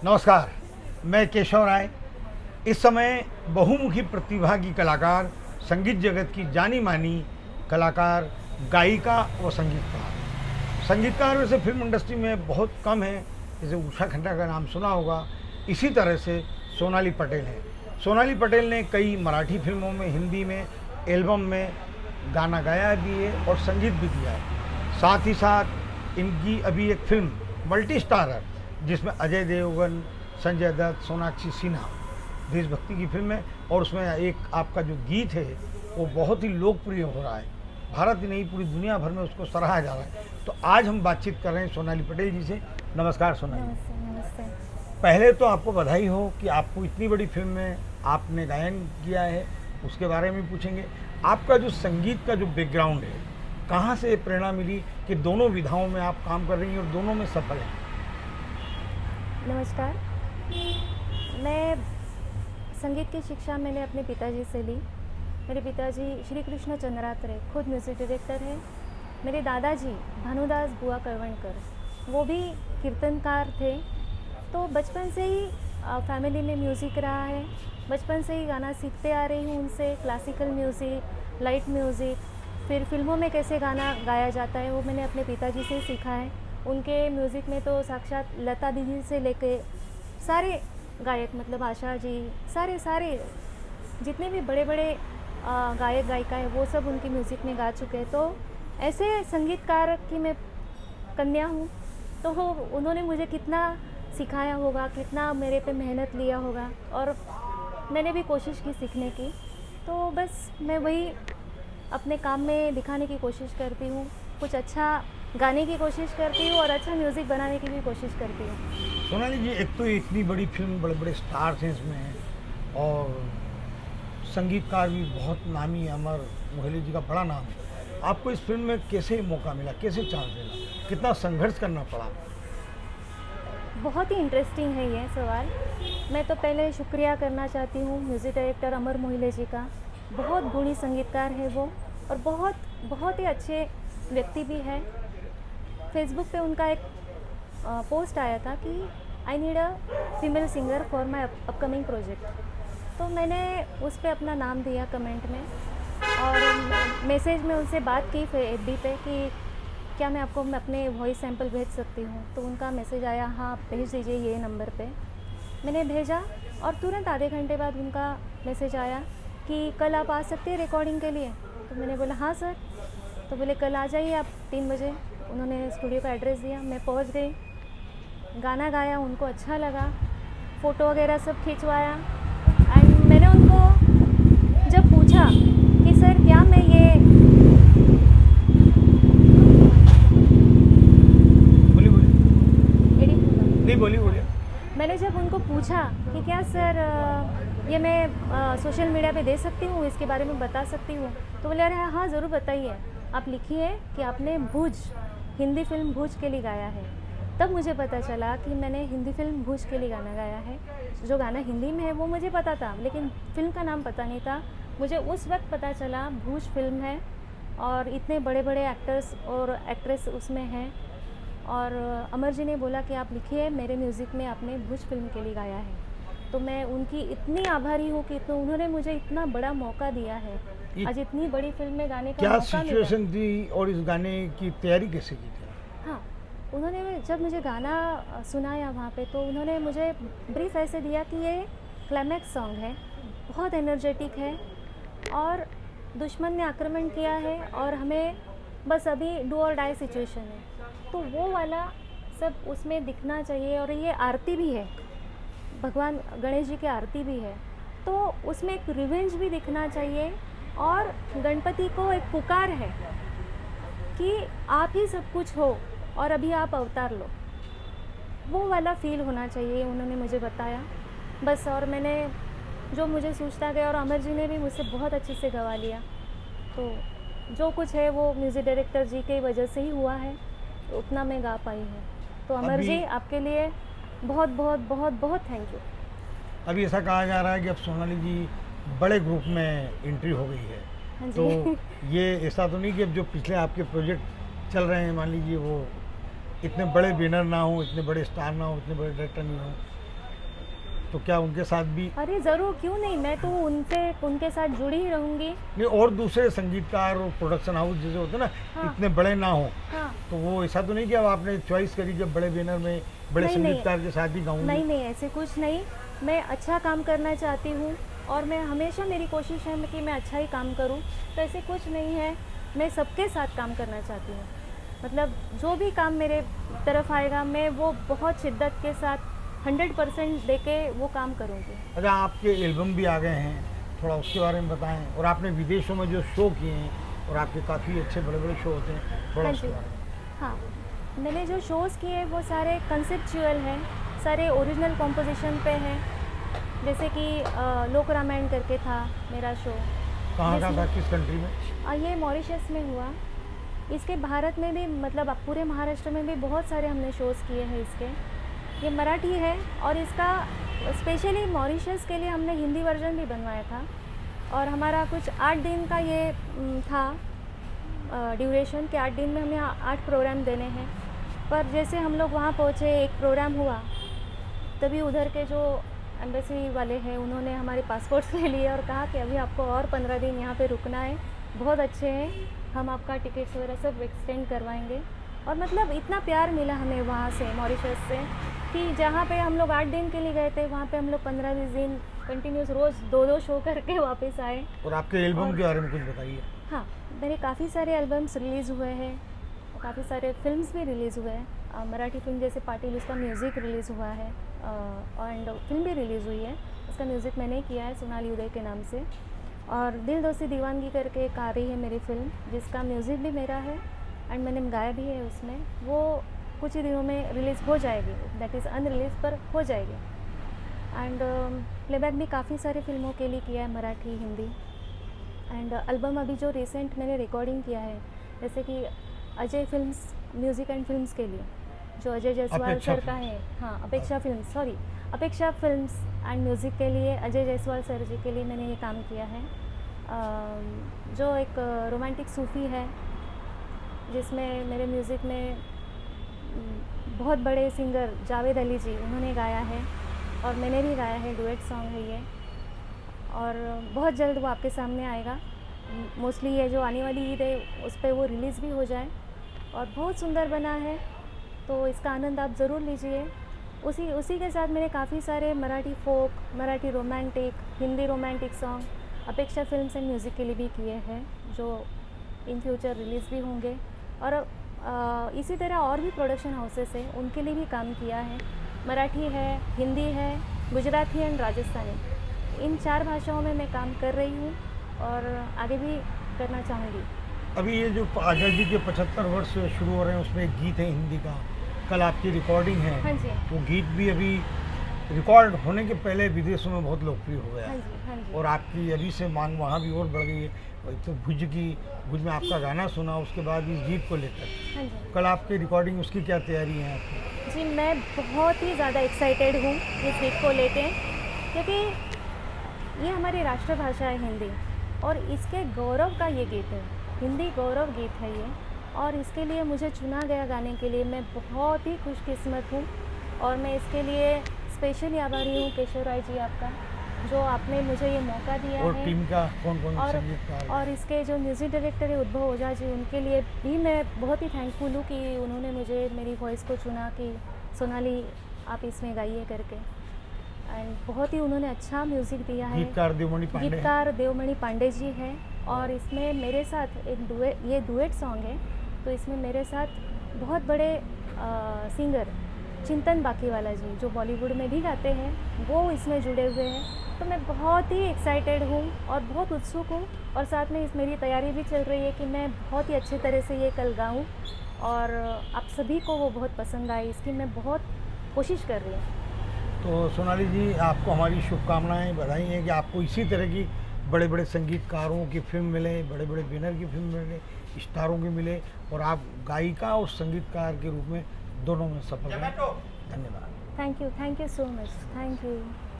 नमस्कार, मैं केशव राय। इस समय बहुमुखी प्रतिभा की कलाकार, संगीत जगत की जानी मानी कलाकार, गायिका व संगीतकार वैसे फिल्म इंडस्ट्री में बहुत कम है। जैसे उषा खन्ना का नाम सुना होगा, इसी तरह से सोनाली पटेल है। सोनाली पटेल ने कई मराठी फिल्मों में, हिंदी में, एल्बम में गाना गाया भी है और संगीत भी दिया है। साथ ही साथ इनकी अभी एक फिल्म मल्टी स्टारर, जिसमें अजय देवगन, संजय दत्त, सोनाक्षी सिन्हा, देशभक्ति की फिल्म है और उसमें एक आपका जो गीत है वो बहुत ही लोकप्रिय हो रहा है। भारत ही नहीं, पूरी दुनिया भर में उसको सराहा जा रहा है। तो आज हम बातचीत कर रहे हैं सोनाली पटेल जी से। नमस्कार सोनाली। नमस्ते। पहले तो आपको बधाई हो कि आपको इतनी बड़ी फिल्म में आपने गायन किया है, उसके बारे में पूछेंगे। आपका जो संगीत का जो बैकग्राउंड है, कहाँ से प्रेरणा मिली कि दोनों विधाओं में आप काम कर रही हैं और दोनों में सफल हैं? नमस्कार। मैं संगीत की शिक्षा मैंने अपने पिताजी से ली। मेरे पिताजी श्री कृष्ण चंद्रात्रे खुद म्यूज़िक डायरेक्टर हैं। मेरे दादाजी भानुदास बुआ कड़वणकर, वो भी कीर्तनकार थे। तो बचपन से ही फैमिली में म्यूज़िक रहा है। बचपन से ही गाना सीखते आ रही हूँ उनसे। क्लासिकल म्यूज़िक, लाइट म्यूज़िक, फिर फिल्मों में कैसे गाना गाया जाता है वो मैंने अपने पिताजी से सीखा है। उनके म्यूज़िक में तो साक्षात लता दीदी से लेके सारे गायक, मतलब आशा जी, सारे जितने भी बड़े बड़े गायक गायिका है वो सब उनके म्यूज़िक में गा चुके हैं। तो ऐसे संगीतकार की मैं कन्या हूँ। तो उन्होंने मुझे कितना सिखाया होगा, कितना मेरे पे मेहनत लिया होगा और मैंने भी कोशिश की सीखने की। तो बस मैं वही अपने काम में दिखाने की कोशिश करती हूँ। कुछ अच्छा गाने की कोशिश करती हूँ और अच्छा म्यूज़िक बनाने की भी कोशिश करती हूँ। सोनाली जी, एक तो इतनी बड़ी फिल्म, बड़े बड़े स्टार्स हैं इसमें और संगीतकार भी बहुत नामी, अमर मोहल्ले जी का बड़ा नाम है। आपको इस फिल्म में कैसे मौका मिला, कैसे चांस मिला, कितना संघर्ष करना पड़ा? बहुत ही इंटरेस्टिंग है ये सवाल। मैं तो पहले शुक्रिया करना चाहती हूँ म्यूज़िक डायरेक्टर अमर मोहल्ले जी का। बहुत गुणी संगीतकार है वो और बहुत ही अच्छे व्यक्ति भी है। फेसबुक पे उनका एक पोस्ट आया था कि I need a female singer for my upcoming project. तो मैंने उस पर अपना नाम दिया कमेंट में और मैसेज में उनसे बात की FB पे कि क्या मैं आपको अपने वॉइस सैंपल भेज सकती हूँ। तो उनका मैसेज आया, हाँ आप भेज दीजिए ये नंबर पे। मैंने भेजा और तुरंत आधे घंटे बाद उनका मैसेज आया कि कल आप आ सकते हैं रिकॉर्डिंग के लिए। तो मैंने बोला हाँ सर। तो बोले कल आ जाइए आप 3 बजे। उन्होंने स्टूडियो का एड्रेस दिया, मैं पहुंच गई, गाना गाया, उनको अच्छा लगा, फ़ोटो वगैरह सब खिंचवाया। एंड मैंने उनको जब पूछा कि सर क्या मैं ये बोलिए। मैंने जब उनको पूछा कि क्या सर ये मैं सोशल मीडिया पे दे सकती हूँ, इसके बारे में बता सकती हूँ। तो बोले अरे हाँ ज़रूर बताइए। आप लिखिए कि आपने भूज, हिंदी फिल्म भूज के लिए गाया है। तब मुझे पता चला कि मैंने हिंदी फिल्म भूज के लिए गाना गाया है। जो गाना हिंदी में है वो मुझे पता था, लेकिन फिल्म का नाम पता नहीं था। मुझे उस वक्त पता चला भूज फिल्म है और इतने बड़े बड़े एक्टर्स और एक्ट्रेस उसमें हैं। और अमर जी ने बोला कि आप लिखिए, मेरे म्यूज़िक में आपने भूज फिल्म के लिए गाया है। तो मैं उनकी इतनी आभारी हूँ कि उन्होंने मुझे इतना बड़ा मौका दिया है। आज इतनी बड़ी फिल्म में गाने का क्या मौका मिला। सिचुएशन थी और इस गाने की तैयारी कैसे की थी? हाँ, उन्होंने जब मुझे गाना सुनाया वहाँ पे, तो उन्होंने मुझे ब्रीफ ऐसे दिया कि ये क्लाइमैक्स सॉन्ग है, बहुत एनर्जेटिक है और दुश्मन ने आक्रमण किया है और हमें बस अभी डू और डाई सिचुएशन है। तो वो वाला सब उसमें दिखना चाहिए। और ये आरती भी है, भगवान गणेश जी की आरती भी है, तो उसमें एक रिवेंज भी दिखना चाहिए। और गणपति को एक पुकार है कि आप ही सब कुछ हो और अभी आप अवतार लो, वो वाला फील होना चाहिए, उन्होंने मुझे बताया बस। और मैंने जो मुझे सोचता गया और अमर जी ने भी मुझसे बहुत अच्छे से गवा लिया। तो जो कुछ है वो म्यूज़िक डायरेक्टर जी की वजह से ही हुआ है, उतना मैं गा पाई हूँ। तो अमर जी आपके लिए बहुत बहुत बहुत बहुत थैंक यू। अभी ऐसा कहा जा रहा है कि अब सोनाली जी बड़े ग्रुप में एंट्री हो गई है। हाँ तो जी। ये ऐसा तो नहीं कि अब जो पिछले आपके प्रोजेक्ट चल रहे हैं, मान लीजिए वो इतने बड़े विनर ना हो, इतने बड़े स्टार ना हो, इतने बड़े डायरेक्टर नहीं हो, तो क्या उनके साथ भी अरे ज़रूर, क्यों नहीं, मैं तो उनके साथ जुड़ी ही रहूँगी। नहीं, और दूसरे संगीतकार और प्रोडक्शन हाउस जैसे होते हैं ना, हाँ। इतने बड़े ना हो, हाँ। तो वो ऐसा तो नहीं कि अब आपने चॉइस करी कि बड़े विनर में बड़े नहीं, नहीं। संगीतकार के साथ ही गाऊंगी? नहीं, नहीं, ऐसे कुछ नहीं। मैं अच्छा काम करना चाहती हूँ और मैं हमेशा, मेरी कोशिश है कि मैं अच्छा ही काम करूँ, तो ऐसे कुछ नहीं है। मैं सबके साथ काम करना चाहती हूँ। मतलब जो भी काम मेरे तरफ आएगा, मैं वो बहुत शिद्दत के साथ 100% देके वो काम करूँगी। अच्छा, आपके एल्बम भी आ गए हैं, थोड़ा उसके बारे में बताएं। और आपने विदेशों में जो शो किए हैं, और आपके काफ़ी अच्छे बड़े बड़े शो होते हैं, थोड़ा हाँ उसके जी। बारे में। हाँ, मैंने जो शोज़ किए वो सारे कंसेप्चुअल हैं, सारे ओरिजिनल कॉम्पोजिशन पे हैं। जैसे कि लोक रामायण करके था मेरा शो। कहाँ का था, जिसमें किस कंट्री में? ये मॉरिशस में हुआ। इसके भारत में भी, मतलब अब पूरे महाराष्ट्र में भी बहुत सारे हमने शोज़ किए हैं इसके। ये मराठी है और इसका स्पेशली मॉरिशस के लिए हमने हिंदी वर्जन भी बनवाया था। और हमारा कुछ 8 दिन का ये था ड्यूरेशन, कि 8 दिन में हमें 8 प्रोग्राम देने हैं। पर जैसे हम लोग वहाँ पहुँचे, एक प्रोग्राम हुआ, तभी उधर के जो एम्बेसी वाले हैं उन्होंने हमारे पासपोर्ट्स ले लिए और कहा कि अभी आपको और 15 दिन यहाँ पे रुकना है, बहुत अच्छे हैं, हम आपका टिकट्स वगैरह सब एक्सटेंड करवाएंगे। और मतलब इतना प्यार मिला हमें वहाँ से, मॉरिशस से, कि जहाँ पे हम लोग 8 दिन के लिए गए थे, वहाँ पे हम लोग 15-20 दिन कंटिन्यूस रोज़ 2-2 शो करके वापस आए। और आपके एल्बम और के बारे में कुछ बताइए। हाँ, मेरे काफ़ी सारे एल्बम्स रिलीज़ हुए हैं, काफ़ी सारे फिल्म्स भी रिलीज़ हुए हैं। मराठी फिल्म जैसे पाटिल, उसका म्यूज़िक रिलीज़ हुआ है, एंड फिल्म भी रिलीज़ हुई है, उसका म्यूज़िक मैंने किया है सोनाली उदय के नाम से। और दिल दोस्ती दीवानगी करके एक आ रही है मेरी फिल्म, जिसका म्यूज़िक भी मेरा है एंड मैंने गाया भी है उसमें। वो कुछ ही दिनों में रिलीज़ हो जाएगी, दैट इज़ अनरिलीज पर हो जाएगी। एंड प्लेबैक भी काफ़ी सारी फिल्मों के लिए किया है, मराठी, हिंदी। एंड एल्बम अभी जो रिसेंट मैंने रिकॉर्डिंग किया है, जैसे कि Ajay films music and films के लिए, जो अजय जायसवाल अपेक्षा सर का है। हाँ, अपेक्षा फिल्म्स, सॉरी, अपेक्षा फिल्म्स एंड म्यूज़िक के लिए अजय जायसवाल सर जी के लिए मैंने ये काम किया है। जो एक रोमांटिक सूफ़ी है, जिसमें मेरे म्यूज़िक में बहुत बड़े सिंगर जावेद अली जी, उन्होंने गाया है और मैंने भी गाया है, डुएट सॉन्ग है ये। और बहुत जल्द वो आपके सामने आएगा। मोस्टली ये जो आने वाली ईद है उस पर वो रिलीज़ भी हो जाए, और बहुत सुंदर बना है, तो इसका आनंद आप ज़रूर लीजिए। उसी के साथ मैंने काफ़ी सारे Marathi folk, Marathi romantic, Hindi romantic song अपेक्षा फिल्म्स एंड म्यूज़िक के लिए भी किए हैं, जो इन फ्यूचर रिलीज़ भी होंगे। और इसी तरह और भी प्रोडक्शन हाउसेस हैं, उनके लिए भी काम किया है। मराठी है, हिंदी है, गुजराती एंड राजस्थानी, इन 4 भाषाओं में मैं काम कर रही हूँ और आगे भी करना चाहूँगी। अभी ये जो आज़ादी के 75 वर्ष शुरू हो रहे हैं, उसमें एक गीत है हिंदी का, कल आपकी रिकॉर्डिंग है। हाँ जी। वो गीत भी अभी रिकॉर्ड होने के पहले विदेशों में बहुत लोकप्रिय हो गया हाँ है। जी, हाँ जी। और आपकी अभी से मांग वहाँ भी और बढ़ गई है। और एक तो भुज में आपका गाना सुना, उसके बाद इस गीत को लेकर हाँ जी। कल आपकी रिकॉर्डिंग, उसकी क्या तैयारी है आपकी? जी, मैं बहुत ही ज़्यादा एक्साइटेड हूँ इस गीत को लेके, क्योंकि ये हमारी राष्ट्रभाषा है हिंदी, और इसके गौरव का ये गीत है, हिंदी गौरव गीत है ये। और इसके लिए मुझे चुना गया गाने के लिए मैं बहुत ही खुशकिस्मत हूँ, और मैं इसके लिए स्पेशली आभारी हूँ केशव राय जी आपका, जो आपने मुझे ये मौका दिया और है। टीम का कौन कौन और संगीतकार है? और इसके जो म्यूज़िक डायरेक्टर है उद्भव ओझा जी, उनके लिए भी मैं बहुत ही थैंकफुल हूँ कि उन्होंने मुझे, मेरी वॉइस को चुना कि सोनाली आप इसमें गाइए करके। एंड बहुत ही उन्होंने अच्छा म्यूज़िक दिया है। गीतकार देवमणि पांडे हैं। गीतकार देवमणि पांडे जी हैं, और इसमें मेरे साथ एक ये डुएट सॉन्ग है, तो इसमें मेरे साथ बहुत बड़े सिंगर चिंतन बाकीवाला जी, जो बॉलीवुड में भी गाते हैं, वो इसमें जुड़े हुए हैं। तो मैं बहुत ही एक्साइटेड हूँ और बहुत उत्सुक हूँ, और साथ में मेरी तैयारी भी चल रही है कि मैं बहुत ही अच्छी तरह से ये कल गाऊँ, और आप सभी को वो बहुत पसंद आए, इसकी मैं बहुत कोशिश कर रही हूँ। तो सोनाली जी, आपको हमारी शुभकामनाएं, बधाई हैं कि आपको इसी तरह की बड़े बड़े संगीतकारों की फिल्म मिले, बड़े बड़े विनर की फिल्म मिले, स्टारों की मिले, और आप गायिका और संगीतकार के रूप में दोनों में सफल रहें। धन्यवाद। Thank you so much, thank you.